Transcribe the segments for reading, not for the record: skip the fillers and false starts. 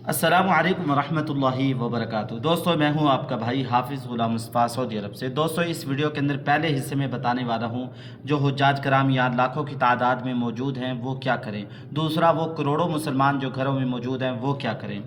अस्सलामु अलैकुम वरहमतुल्लाहि वबरकातुहू। दोस्तों, मैं हूं आपका भाई हाफिज़ गुलाम मुस्तफ़ा सऊदी अरब से। दोस्तों, इस वीडियो के अंदर पहले हिस्से में बताने वाला हूं जो हुज्जाज कराम यहाँ लाखों की तादाद में मौजूद हैं वो क्या करें। दूसरा, वो करोड़ों मुसलमान जो घरों में मौजूद हैं वो क्या करें।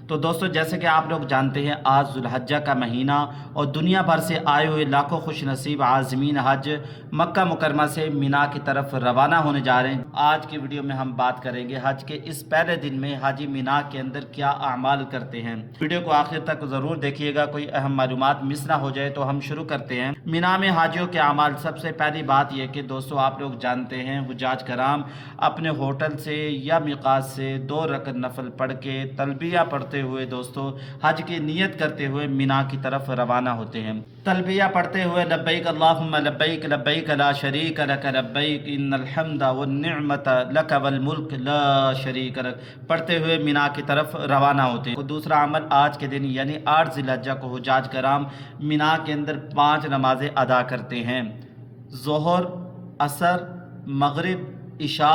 तो दोस्तों, जैसे कि आप लोग जानते हैं, आज ज़ुल्हज्जा का महीना और दुनिया भर से आए हुए लाखों खुश नसीब आज़मीन हज मक्का मुकरमा से मीना की तरफ रवाना होने जा रहे हैं। आज की वीडियो में हम बात करेंगे हज के इस पहले दिन में हाजी मीना के अंदर क्या अमाल करते हैं। वीडियो को आखिर तक ज़रूर देखिएगा, कोई अहम मालूमात मिस ना हो जाए। तो हम शुरू करते हैं मीना में हाजियों के अमाल। सबसे पहली बात यह कि दोस्तों, आप लोग जानते हैं हुज्जाज कराम अपने होटल से या मिकात से 2 रकअत नफल पढ़ के तलबिया पढ़ते हुए दोस्तों हज की नियत करते हुए मीना की तरफ रवाना होते हैं। तलबिया पढ़ते हुए लब्बैक अल्लाहुम्मा लब्बैक लब्बैक ला शरीक लक लब्बैक इन्नल हम्दा वन निअमत लक वल मुल्क ला शरीक लक पढ़ते हुए मीना की तरफ रवाना होते हैं। दूसरा अमल, आज के दिन यानी 8 ज़िलहज्जा को हुज्जाज कराम मीना के अंदर 5 नमाजें अदा करते हैं। ज़ोहर, असर, मगरिब, इशा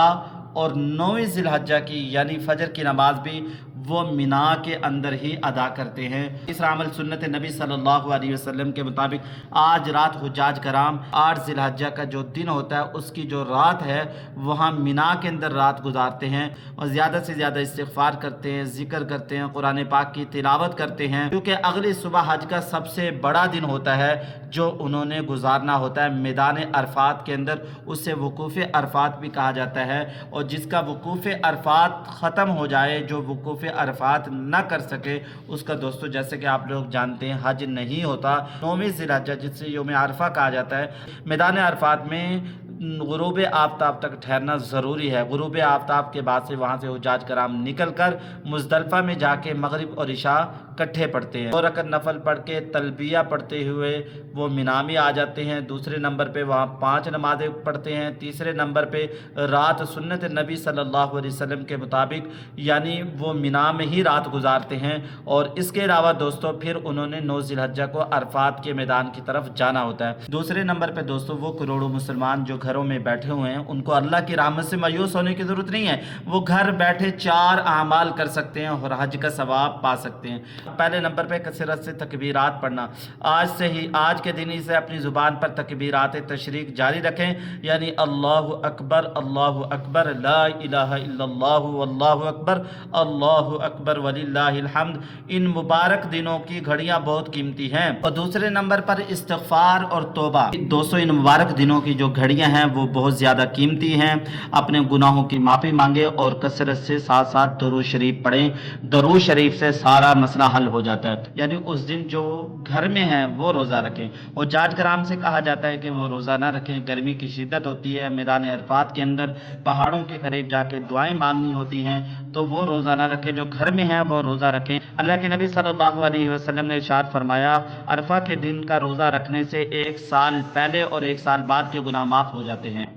और 9वीं ज़िलहज्जा की यानी फजर की नमाज भी वो मीना के अंदर ही अदा करते हैं। तीसरा अमल, सुन्नत नबी सल्लल्लाहु अलैहि वसल्लम के मुताबिक आज रात हुज्जाज कराम 8 ज़िलहज्जा का जो दिन होता है उसकी जो रात है वहाँ मीना के अंदर रात गुजारते हैं और ज़्यादा से ज़्यादा इस्तिग़फ़ार करते हैं, ज़िक्र करते हैं, कुरान पाक की तिलावत करते हैं, क्योंकि अगली सुबह हज का सबसे बड़ा दिन होता है जो उन्होंने गुजारना होता है मैदान अरफात के अंदर। उससे वकूफ़ अरफात भी कहा जाता है। और जिसका वकूफ़ अरफात ख़त्म हो जाए, जो वकूफ़ अरफात ना कर सके, उसका दोस्तों जैसे कि आप लोग जानते हैं हज नहीं होता। 9वीं ज़िलहज्जा जिससे यौम अरफा कहा जाता है, मैदान अरफात में गुरूब आफ्ताब तक ठहरना ज़रूरी है। गुरूब आफ्ताब के बाद से वहाँ से हुज्जाज कराम निकल कर मुज़दलिफ़ा में जाके मगरिब और इशा इकट्ठे पढ़ते हैं। 2 रकअत नफल पढ़ के तलबिया पढ़ते हुए वो मीना में आ जाते हैं। दूसरे नंबर पे वहाँ 5 नमाज़ें पढ़ते हैं। तीसरे नंबर पे रात सुन्नत नबी सल्लल्लाहु अलैहि वसल्लम के मुताबिक यानी वो मीना में ही रात गुजारते हैं। और इसके अलावा दोस्तों फिर उन्होंने 9 ज़िलहज्जा को अरफात के मैदान की तरफ जाना होता है। दूसरे नंबर पे दोस्तों वो करोड़ों मुसलमान जो घरों में बैठे हुए हैं उनको अल्लाह की रहमत से मायूस होने की ज़रूरत नहीं है। वो घर बैठे 4 अमाल कर सकते हैं और हज का सवाब पा सकते हैं। पहले नंबर पे कसरत से तकबीरात पढ़ना। आज से ही, आज के दिन ही से अपनी ज़ुबान पर तकबीरात तशरीक जारी रखें, यानी अल्लाहु अकबर ला इलाहा इल्लल्लाहु वल्लाहु अकबर वलिल्लाहिल हम्द। इन मुबारक दिनों की घड़ियां बहुत कीमती हैं। और दूसरे नंबर पर इस्तिग़फ़ार और तौबा। दोस्तों, इन मुबारक दिनों की जो घड़ियां हैं वो बहुत ज़्यादा कीमती हैं। अपने गुनाहों की माफ़ी मांगे और कसरत से साथ साथ दरूद शरीफ पढ़ें। दरूद शरीफ से सारा मसला हल हो जाता है। यानी उस दिन जो घर में हैं वो रोज़ा रखें। और हुज्जाज कराम से कहा जाता है कि वो रोज़ा ना रखें। गर्मी की शिद्दत होती है, मैदान अरफात के अंदर पहाड़ों के करीब जाके दुआएं मांगनी होती हैं, तो वो रोज़ा ना रखें। जो घर में है वो रोज़ा रखें। अल्लाह के नबी सल्लल्लाहु अलैहि वसल्लम ने इरशाद फरमाया, अरफा के दिन का रोज़ा रखने से 1 साल पहले और 1 साल बाद के गुनाह माफ़ हो जाते हैं।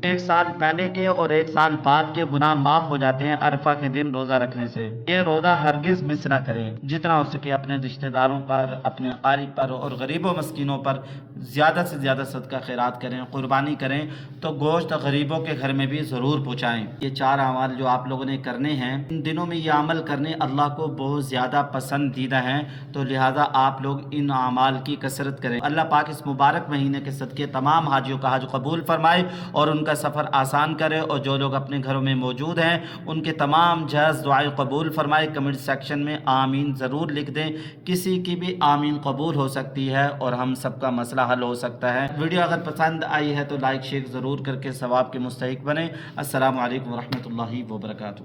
1 साल पहले के और 1 साल बाद के गुनाह माफ़ हो जाते हैं अरफा के दिन रोज़ा रखने से। ये रोज़ा हरगिज़ मिस ना करें। जितना हो सके अपने रिश्तेदारों पर, अपने अकारीब पर और गरीबों मस्कीनों पर ज़्यादा से ज़्यादा सदका खैरात करें, कुर्बानी करें। तो गोश्त गरीबों के घर में भी ज़रूर पहुँचाएँ। ये 4 अमाल जो आप लोगों ने करने हैं, इन दिनों में ये अमल करने अल्लाह को बहुत ज़्यादा पसंदीदा हैं। तो लिहाजा आप लोग इन अमाल की कसरत करें। अल्लाह पाक इस मुबारक महीने के सदके तमाम हाजियों का हज कबूल फरमाए और उनका सफ़र आसान करे। और जो लोग अपने घरों में मौजूद हैं उनके तमाम जज़ दुआएं कबूल फरमाए। कमेंट सेक्शन में आमीन ज़रूर लिख दें। किसी की भी आमीन कबूल हो सकती है और हम सबका मसला हल हो सकता है। वीडियो अगर पसंद आई है तो लाइक शेयर ज़रूर करके सवाब के मुस्तहिक बने। अस्सलामु अलैकुम वरहमतुल्लाहि वबरकातुहू।